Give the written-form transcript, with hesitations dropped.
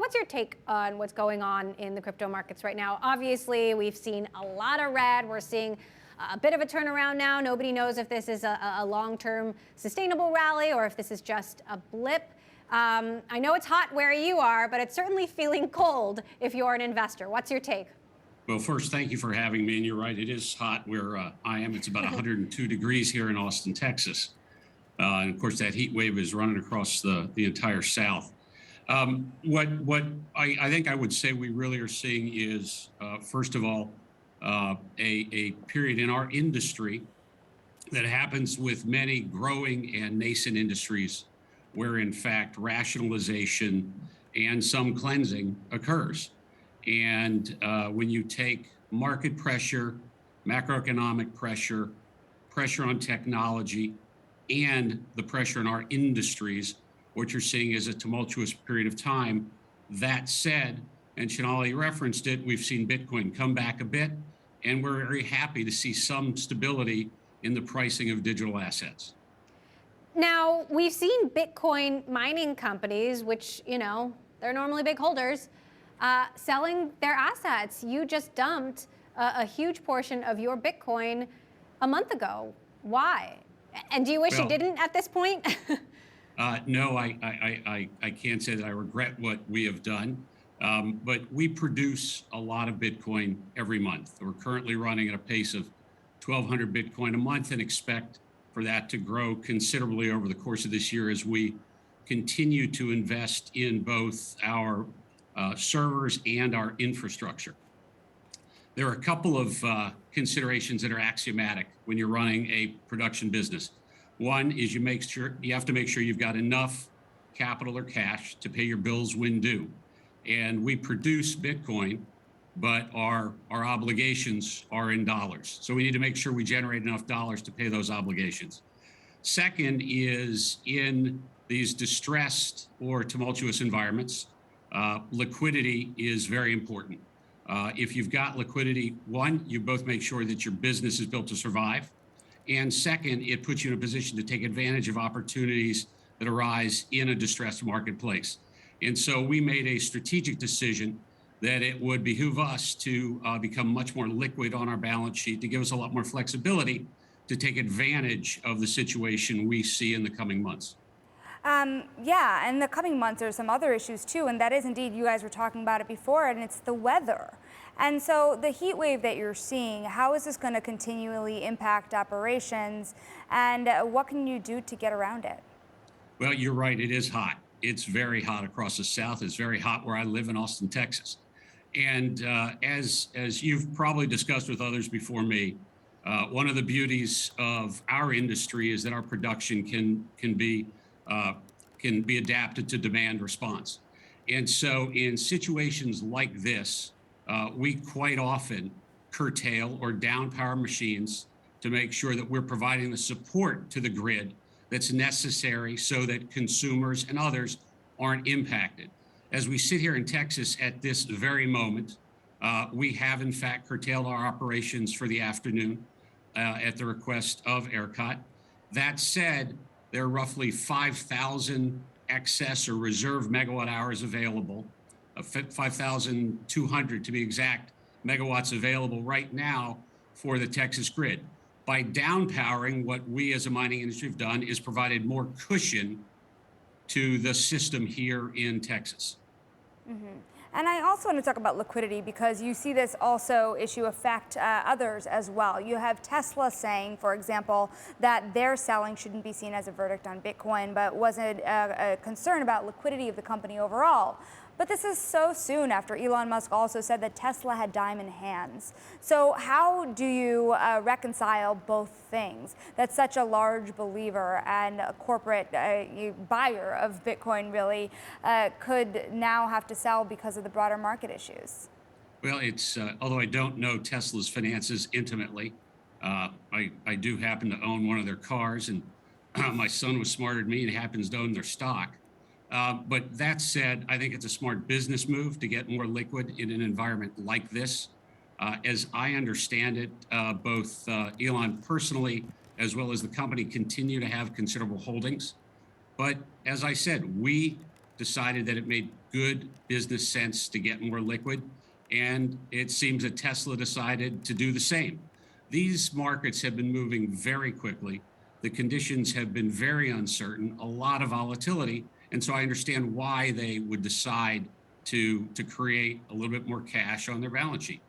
what's your take on what's going on in the crypto markets right now? Obviously, we've seen a lot of red. We're seeing a bit of a turnaround now. Nobody knows if this is a long-term sustainable rally or if this is just a blip. I know it's hot where you are, but it's certainly feeling cold if you're an investor. What's your take? Well, first, thank you for having me. And you're right, it is hot where I am. It's about 102 degrees here in Austin, Texas. And of course, that heat wave is running across the entire South. What I think I would say we really are seeing is, first of all, a period in our industry that happens with many growing and nascent industries where, in fact, rationalization and some cleansing occurs. And when you take market pressure, macroeconomic pressure, pressure on technology, and the pressure in our industries, what you're seeing is a tumultuous period of time. That said, and Sonali referenced it, we've seen Bitcoin come back a bit, and we're very happy to see some stability in the pricing of digital assets. Now, we've seen Bitcoin mining companies, which, they're normally big holders, selling their assets. You just dumped a huge portion of your Bitcoin a month ago. Why? And do you wish you didn't at this point? No, I can't say that I regret what we have done, but we produce a lot of Bitcoin every month. We're currently running at a pace of 1,200 Bitcoin a month and expect for that to grow considerably over the course of this year as we continue to invest in both our servers and our infrastructure. There are a couple of considerations that are axiomatic when you're running a production business. One is you have to make sure you've got enough capital or cash to pay your bills when due. And we produce Bitcoin, but our obligations are in dollars. So we need to make sure we generate enough dollars to pay those obligations. Second is in these distressed or tumultuous environments, liquidity is very important. If you've got liquidity, one, you both make sure that your business is built to survive. And second, it puts you in a position to take advantage of opportunities that arise in a distressed marketplace. And so we made a strategic decision that it would behoove us to become much more liquid on our balance sheet to give us a lot more flexibility to take advantage of the situation we see in the coming months. Yeah, in the coming months, there's some other issues too, and that is indeed, you guys were talking about it before, and it's the weather. And so the heat wave that you're seeing, how is this going to continually impact operations, and what can you do to get around it? Well, you're right, it is hot. It's very hot across the South. It's very hot where I live in Austin, Texas. And as you've probably discussed with others before me, one of the beauties of our industry is that our production can be adapted to demand response. And so in situations like this, we quite often curtail or downpower machines to make sure that we're providing the support to the grid that's necessary so that consumers and others aren't impacted. As we sit here in Texas at this very moment, we have in fact curtailed our operations for the afternoon at the request of ERCOT. That said, there are roughly 5,000 excess or reserve megawatt hours available, 5,200 to be exact, megawatts available right now for the Texas grid. By downpowering, what we as a mining industry have done is provided more cushion to the system here in Texas. Mm-hmm. And I also want to talk about liquidity because you see this also issue affect others as well. You have Tesla saying, for example, that their selling shouldn't be seen as a verdict on Bitcoin, but wasn't a concern about liquidity of the company overall. But this is so soon after Elon Musk also said that Tesla had diamond hands. So how do you reconcile both things? That such a large believer and a corporate buyer of Bitcoin really could now have to sell because of the broader market issues. Well, it's although I don't know Tesla's finances intimately, I do happen to own one of their cars, and my son was smarter than me and happens to own their stock. But that said, I think it's a smart business move to get more liquid in an environment like this. As I understand it, both Elon personally as well as the company continue to have considerable holdings. But as I said, we decided that it made good business sense to get more liquid. And it seems that Tesla decided to do the same. These markets have been moving very quickly. The conditions have been very uncertain, a lot of volatility. And so I understand why they would decide to create a little bit more cash on their balance sheet.